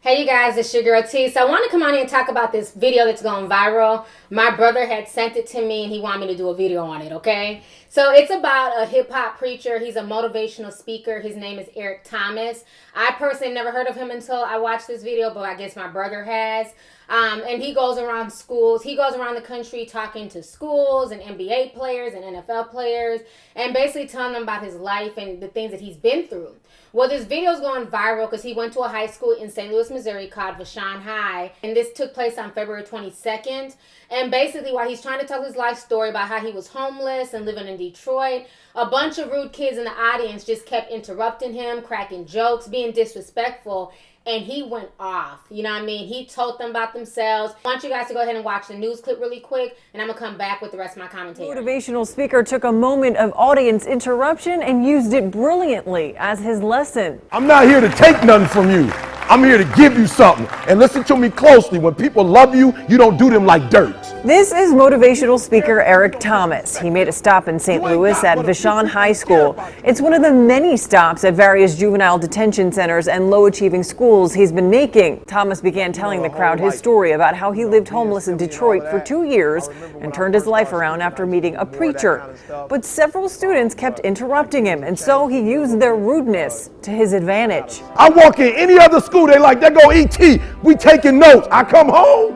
Hey you guys, it's your girl T. So I want to come on here and talk about this video that's going viral. My brother had sent it to me and he wanted me to do a video on it, okay? So it's about a hip-hop preacher. He's a motivational speaker. His name is Eric Thomas. I personally never heard of him until I watched this video, but I guess my brother has. And he goes around schools. He goes around the country talking to schools and NBA players and NFL players and basically telling them about his life and the things that he's been through. Well, this video is going viral because he went to a high school in St. Louis, Missouri called Vashon High. And this took place on February 22nd. And basically, while he's trying to tell his life story about how he was homeless and living in Detroit, a bunch of rude kids in the audience just kept interrupting him, cracking jokes, being disrespectful. And he went off. You know what I mean? He told them about themselves. I want you guys to go ahead and watch the news clip really quick, and I'm going to come back with the rest of my commentary. Motivational speaker took a moment of audience interruption and used it brilliantly as his lesson. I'm not here to take nothing from you. I'm here to give you something. And listen to me closely. When people love you, you don't do them like dirt. This is motivational speaker Eric Thomas. He made a stop in St. Louis at Vashon High School. It's one of the many stops at various juvenile detention centers and low-achieving schools he's been making. Thomas began telling the crowd his story about how he lived homeless in Detroit for 2 years and turned his life around after meeting a preacher. But several students kept interrupting him, and so he used their rudeness to his advantage. I walk in any other school, they like, there go E.T. We taking notes. I come home,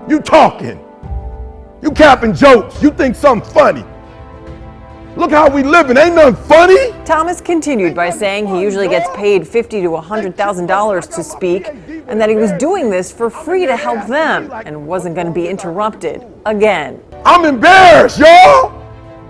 you talking, you capping jokes, you think something funny. Look how we living, ain't nothing funny. Thomas continued by saying he usually gets paid $50,000 to $100,000 to speak, and that he was doing this for free to help them and wasn't going to be interrupted again. I'm embarrassed, y'all.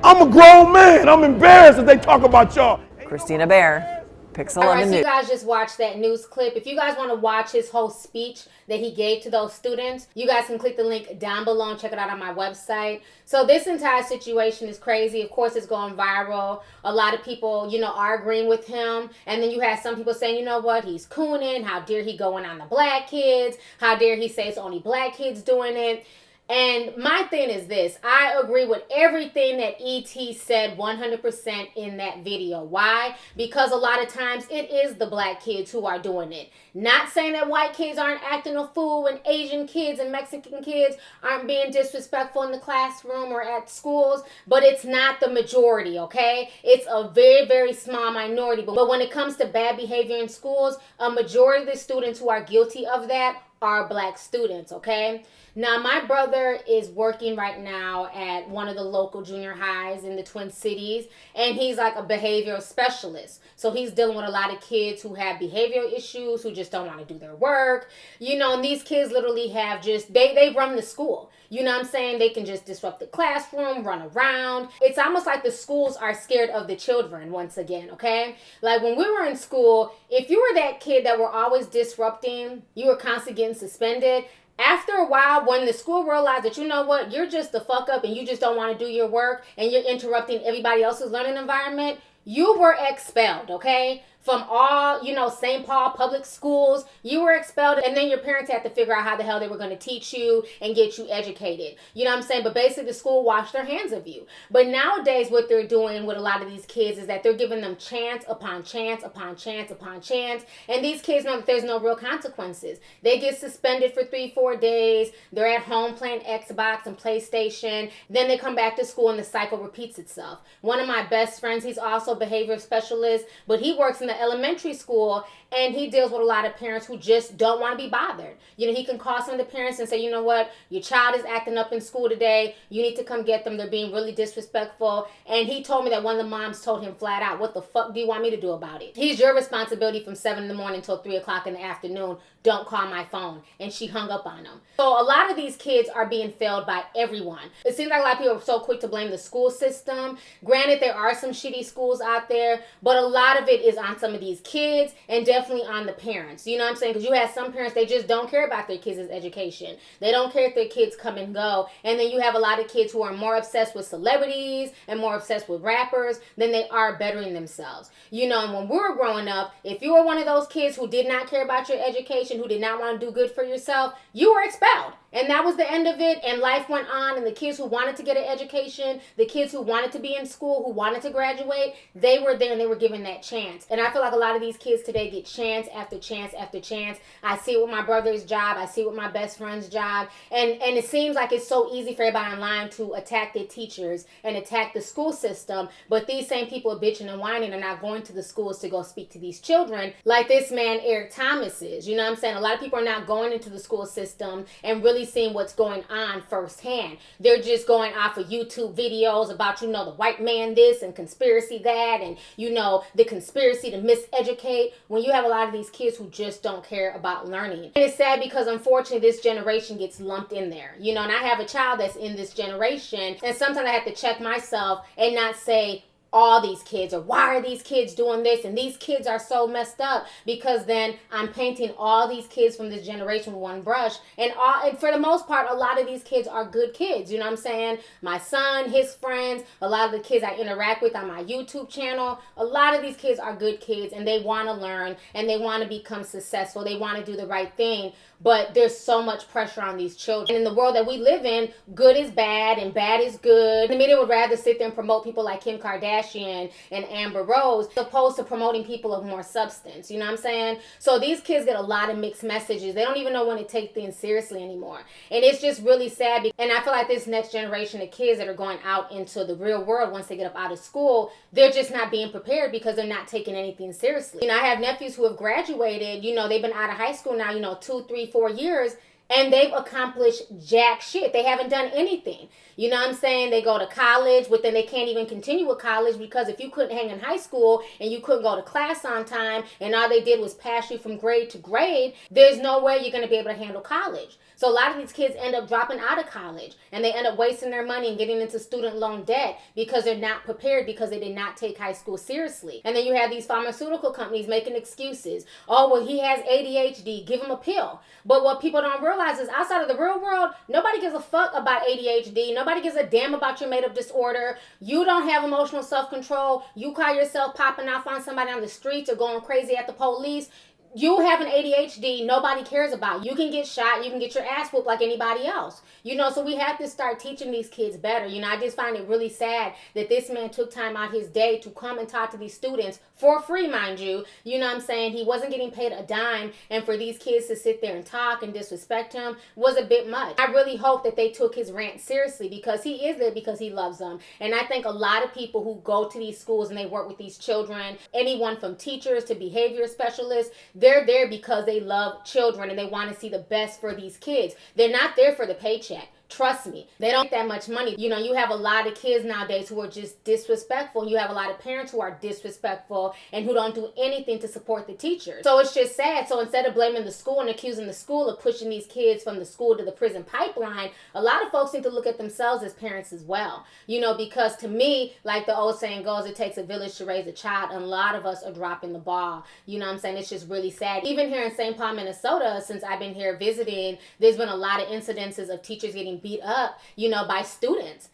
I'm a grown man. I'm embarrassed that they talk about y'all. Christina Bear, Pix 11 All right, so News. you guys just watched that news clip. If you guys want to watch his whole speech that he gave to those students, you guys can click the link down below and check it out on my website. So this entire situation is crazy. Of course, it's going viral. A lot of people, are agreeing with him. And then you have some people saying, you know what, he's cooning. How dare he going on the black kids? How dare he say it's only black kids doing it? And my thing is this, I agree with everything that E.T. said 100% in that video. Why? Because a lot of times it is the black kids who are doing it. Not saying that white kids aren't acting a fool and Asian kids and Mexican kids aren't being disrespectful in the classroom or at schools, but it's not the majority, okay? It's a very, very small minority. But when it comes to bad behavior in schools, a majority of the students who are guilty of that are black students, okay? Now, my brother is working right now at one of the local junior highs in the Twin Cities, and he's like a behavioral specialist. So he's dealing with a lot of kids who have behavioral issues, who just don't want to do their work. And these kids literally have they run the school. You know what I'm saying? They can just disrupt the classroom, run around. It's almost like the schools are scared of the children once again, okay? Like when we were in school, if you were that kid that were always disrupting, you were constantly getting suspended. After a while, when the school realized that, you know what, you're just the fuck up and you just don't want to do your work and you're interrupting everybody else's learning environment, you were expelled, okay? From all, St. Paul public schools, you were expelled, and then your parents had to figure out how the hell they were going to teach you and get you educated. You know what I'm saying? But basically, the school washed their hands of you. But nowadays, what they're doing with a lot of these kids is that they're giving them chance upon chance upon chance upon chance, and these kids know that there's no real consequences. They get suspended for 3-4 days. They're at home playing Xbox and PlayStation. Then they come back to school, and the cycle repeats itself. One of my best friends, he's also a behavior specialist, but he works in the elementary school, and he deals with a lot of parents who just don't want to be bothered. He can call some of the parents and say, you know what, your child is acting up in school today. You need to come get them. They're being really disrespectful. And he told me that one of the moms told him flat out, what the fuck do you want me to do about it? He's your responsibility from 7 in the morning until 3 o'clock in the afternoon. Don't call my phone. And she hung up on him. So a lot of these kids are being failed by everyone. It seems like a lot of people are so quick to blame the school system. Granted, there are some shitty schools out there, but a lot of it is on some of these kids and definitely on the parents. You know what I'm saying? Because you have some parents, they just don't care about their kids' education. They don't care if their kids come and go. And then you have a lot of kids who are more obsessed with celebrities and more obsessed with rappers than they are bettering themselves. And when we were growing up, if you were one of those kids who did not care about your education, who did not want to do good for yourself, you were expelled. And that was the end of it, and life went on, and the kids who wanted to get an education, the kids who wanted to be in school, who wanted to graduate, they were there and they were given that chance. And I feel like a lot of these kids today get chance after chance after chance. I see it with my brother's job, I see it with my best friend's job, and it seems like it's so easy for everybody online to attack their teachers and attack the school system, but these same people are bitching and whining are not going to the schools to go speak to these children like this man Eric Thomas is. You know what I'm saying? A lot of people are not going into the school system and really seeing what's going on firsthand. They're just going off of YouTube videos about, the white man this and conspiracy that, and, the conspiracy to miseducate, when you have a lot of these kids who just don't care about learning. And it's sad because unfortunately this generation gets lumped in there, and I have a child that's in this generation, and sometimes I have to check myself and not say all these kids, or why are these kids doing this, and these kids are so messed up, because then I'm painting all these kids from this generation with one brush, and for the most part a lot of these kids are good kids. You know what I'm saying? My son, his friends, a lot of the kids I interact with on my YouTube channel, a lot of these kids are good kids, and they want to learn and they want to become successful, they want to do the right thing. But there's so much pressure on these children. And in the world that we live in, good is bad and bad is good. The media would rather sit there and promote people like Kim Kardashian and Amber Rose opposed to promoting people of more substance. You know what I'm saying? So these kids get a lot of mixed messages. They don't even know when to take things seriously anymore. And it's just really sad. And I feel like this next generation of kids that are going out into the real world once they get up out of school, they're just not being prepared because they're not taking anything seriously. I have nephews who have graduated, they've been out of high school now, 2, 3, 4 years, and they've accomplished jack shit. They haven't done anything. You know what I'm saying? They go to college, but then they can't even continue with college because if you couldn't hang in high school and you couldn't go to class on time and all they did was pass you from grade to grade, there's no way you're going to be able to handle college. So a lot of these kids end up dropping out of college and they end up wasting their money and getting into student loan debt because they're not prepared, because they did not take high school seriously. And then you have these pharmaceutical companies making excuses. Oh, well, he has ADHD, give him a pill. But what people don't realize is outside of the real world, nobody gives a fuck about ADHD. Nobody gives a damn about your made-up disorder. You don't have emotional self-control. You call yourself popping off on somebody on the streets or going crazy at the police. You have an ADHD nobody cares about. You can get shot, you can get your ass whooped like anybody else. So we have to start teaching these kids better. I just find it really sad that this man took time out his day to come and talk to these students for free, mind you. You know what I'm saying? He wasn't getting paid a dime, and for these kids to sit there and talk and disrespect him was a bit much. I really hope that they took his rant seriously because he is there because he loves them. And I think a lot of people who go to these schools and they work with these children, anyone from teachers to behavior specialists, they're there because they love children and they want to see the best for these kids. They're not there for the paycheck. Trust me, they don't get that much money. You have a lot of kids nowadays who are just disrespectful. You have a lot of parents who are disrespectful and who don't do anything to support the teachers. So it's just sad. So instead of blaming the school and accusing the school of pushing these kids from the school to the prison pipeline, a lot of folks need to look at themselves as parents as well. Because to me, like the old saying goes, it takes a village to raise a child, and a lot of us are dropping the ball. You know what I'm saying? It's just really sad. Even here in St. Paul, Minnesota, since I've been here visiting, there's been a lot of incidences of teachers getting beat up, by students.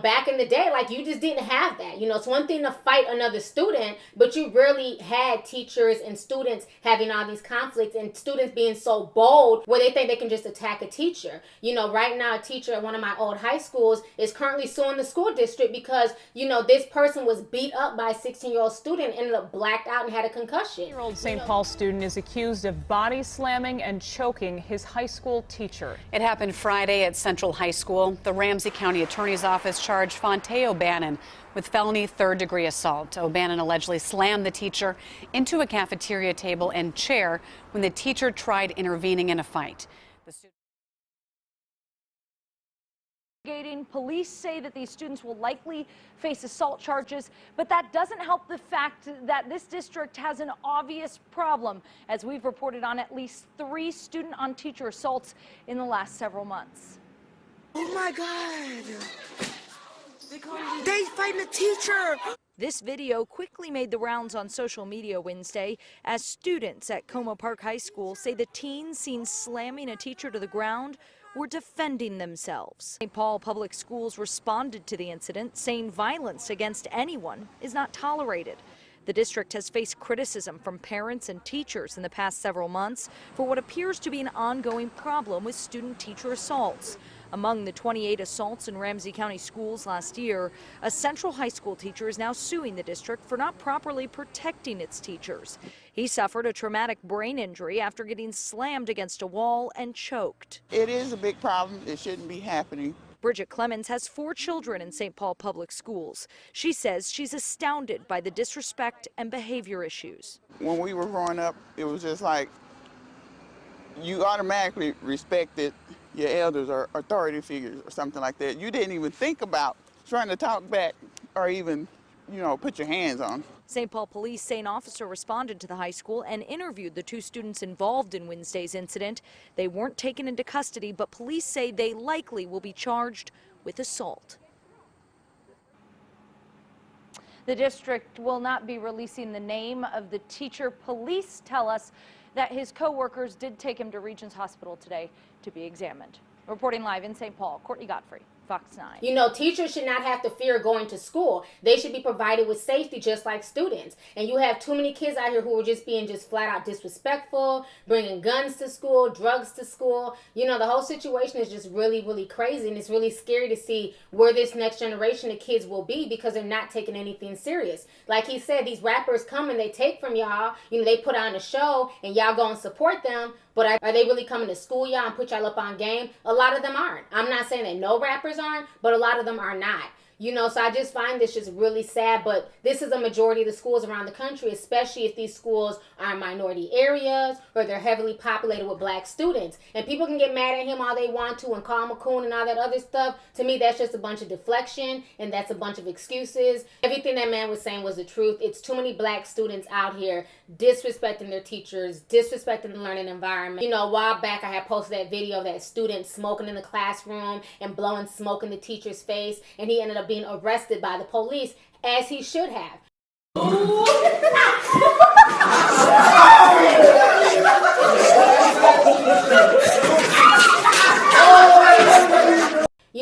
Back in the day, you just didn't have that. It's one thing to fight another student, but you rarely had teachers and students having all these conflicts and students being so bold where they think they can just attack a teacher. Right now, a teacher at one of my old high schools is currently suing the school district because, this person was beat up by a 16-year-old student, ended up blacked out and had a concussion. 16-year-old St. Paul student is accused of body slamming and choking his high school teacher. It happened Friday at Central High School. The Ramsey County Attorney's Office charged Fonte O'Bannon with felony third-degree assault. O'Bannon allegedly slammed the teacher into a cafeteria table and chair when the teacher tried intervening in a fight. Police say that these students will likely face assault charges, but that doesn't help the fact that this district has an obvious problem, as we've reported on at least 3 student-on-teacher assaults in the last several months. Oh my God! They fighting a teacher! This video quickly made the rounds on social media Wednesday as students at Como Park High School say the teens seen slamming a teacher to the ground were defending themselves. St. Paul Public Schools responded to the incident, saying violence against anyone is not tolerated. The district has faced criticism from parents and teachers in the past several months for what appears to be an ongoing problem with student-teacher assaults. Among the 28 assaults in Ramsey County schools last year, a Central High School teacher is now suing the district for not properly protecting its teachers. He suffered a traumatic brain injury after getting slammed against a wall and choked. It is a big problem. It shouldn't be happening. Bridget Clemens has 4 children in St. Paul Public Schools. She says she's astounded by the disrespect and behavior issues. When we were growing up, it was just like you automatically respected your elders or authority figures or something like that. You didn't even think about trying to talk back or even, put your hands on. St. Paul police say an officer responded to the high school and interviewed the 2 students involved in Wednesday's incident. They weren't taken into custody, but police say they likely will be charged with assault. The district will not be releasing the name of the teacher. Police tell us that his co-workers did take him to Regions Hospital today to be examined. Reporting live in St. Paul, Courtney Godfrey, Fox 9. Teachers should not have to fear going to school. They should be provided with safety just like students. And you have too many kids out here who are just being flat out disrespectful, bringing guns to school, drugs to school. The whole situation is just really, really crazy. And it's really scary to see where this next generation of kids will be because they're not taking anything serious. Like he said, these rappers come and they take from y'all. They put on a show and y'all go and support them. But are they really coming to school y'all and put y'all up on game? A lot of them aren't. I'm not saying that no rappers aren't, but a lot of them are not. So I just find this just really sad, but this is a majority of the schools around the country, especially if these schools are in minority areas or they're heavily populated with black students. And people can get mad at him all they want to and call him a coon and all that other stuff. To me, that's just a bunch of deflection and that's a bunch of excuses. Everything that man was saying was the truth. It's too many black students out here disrespecting their teachers, disrespecting the learning environment. A while back I had posted that video of that student smoking in the classroom and blowing smoke in the teacher's face, and he ended up being arrested by the police, as he should have.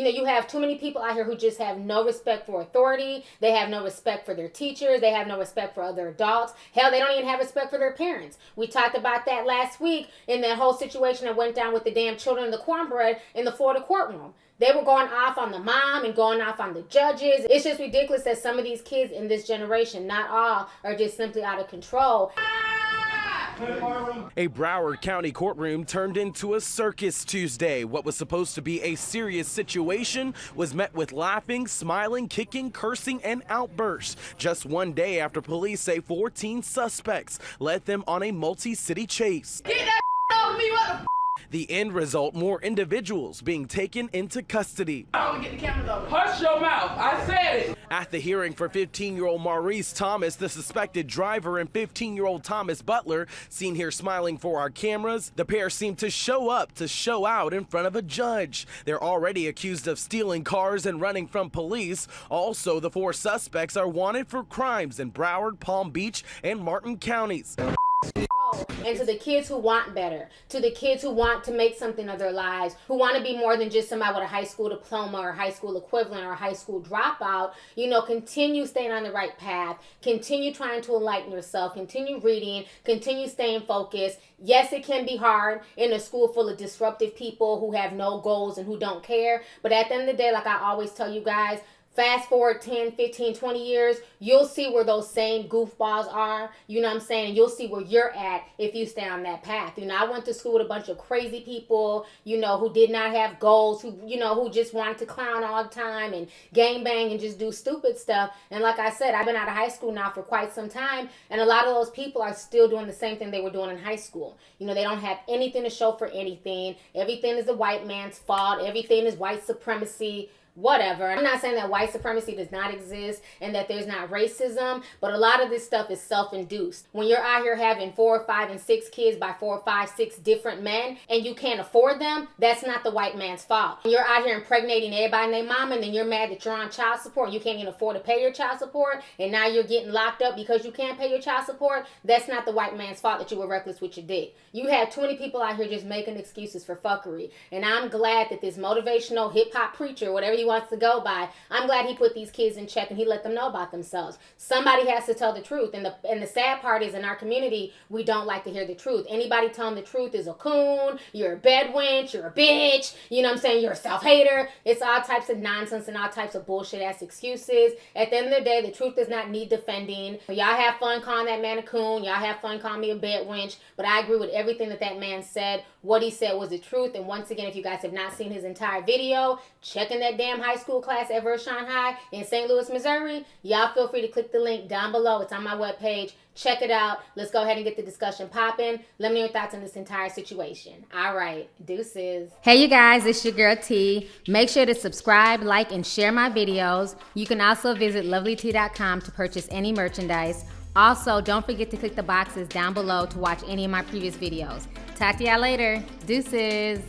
You have too many people out here who just have no respect for authority. They have no respect for their teachers. They have no respect for other adults. Hell, they don't even have respect for their parents. We talked about that last week in that whole situation that went down with the damn children of the cornbread in the Florida courtroom. They were going off on the mom and going off on the judges. It's just ridiculous that some of these kids in this generation, not all, are just simply out of control. A Broward County courtroom turned into a circus Tuesday. What was supposed to be a serious situation was met with laughing, smiling, kicking, cursing, and outbursts. Just one day after police say 14 suspects led them on a multi-city chase. Get that off me, what the The end result, more individuals being taken into custody. Get the cameras over. Hush your mouth, I said it. At the hearing for 15-year-old Maurice Thomas, the suspected driver, and 15-year-old Thomas Butler, seen here smiling for our cameras, the pair seemed to show up to show out in front of a judge. They're already accused of stealing cars and running from police. Also, the 4 suspects are wanted for crimes in Broward, Palm Beach, and Martin counties. And to the kids who want better, to the kids who want to make something of their lives, who want to be more than just somebody with a high school diploma or high school equivalent or a high school dropout, continue staying on the right path, continue trying to enlighten yourself, continue reading, continue staying focused. Yes, it can be hard in a school full of disruptive people who have no goals and who don't care, but at the end of the day, like I always tell you guys, fast forward 10, 15, 20 years, you'll see where those same goofballs are, and you'll see where you're at if you stay on that path. I went to school with a bunch of crazy people, who did not have goals, who just wanted to clown all the time and gangbang and just do stupid stuff. And like I said, I've been out of high school now for quite some time, and a lot of those people are still doing the same thing they were doing in high school. They don't have anything to show for anything. Everything is the white man's fault. Everything is white supremacy. Whatever. I'm not saying that white supremacy does not exist and that there's not racism, but a lot of this stuff is self-induced. When you're out here having 4, 5, and 6 kids by 4, 5, 6 different men and you can't afford them, that's not the white man's fault. When you're out here impregnating everybody and their mama and then you're mad that you're on child support and you can't even afford to pay your child support and now you're getting locked up because you can't pay your child support, that's not the white man's fault that you were reckless with your dick. You have too many people out here just making excuses for fuckery. And I'm glad that this motivational hip-hop preacher, whatever you wants to go by. I'm glad he put these kids in check and he let them know about themselves. Somebody has to tell the truth. And the sad part is, in our community, we don't like to hear the truth. Anybody telling the truth is a coon, you're a bedwench, you're a bitch, you know what I'm saying, you're a self-hater. It's all types of nonsense and all types of bullshit ass excuses. At the end of the day, the truth does not need defending. Y'all have fun calling that man a coon. Y'all have fun calling me a bedwench. But I agree with everything that man said. What he said was the truth. And once again, if you guys have not seen his entire video, check in that damn high school class at Vershawn High in St. Louis, Missouri. Y'all feel free to click the link down below. It's on my webpage. Check it out. Let's go ahead and get the discussion popping. Let me know your thoughts on this entire situation. All right, deuces. Hey, you guys, it's your girl T. Make sure to subscribe, like, and share my videos. You can also visit Lovelyti.com to purchase any merchandise. Also, don't forget to click the boxes down below to watch any of my previous videos. Talk to y'all later. Deuces.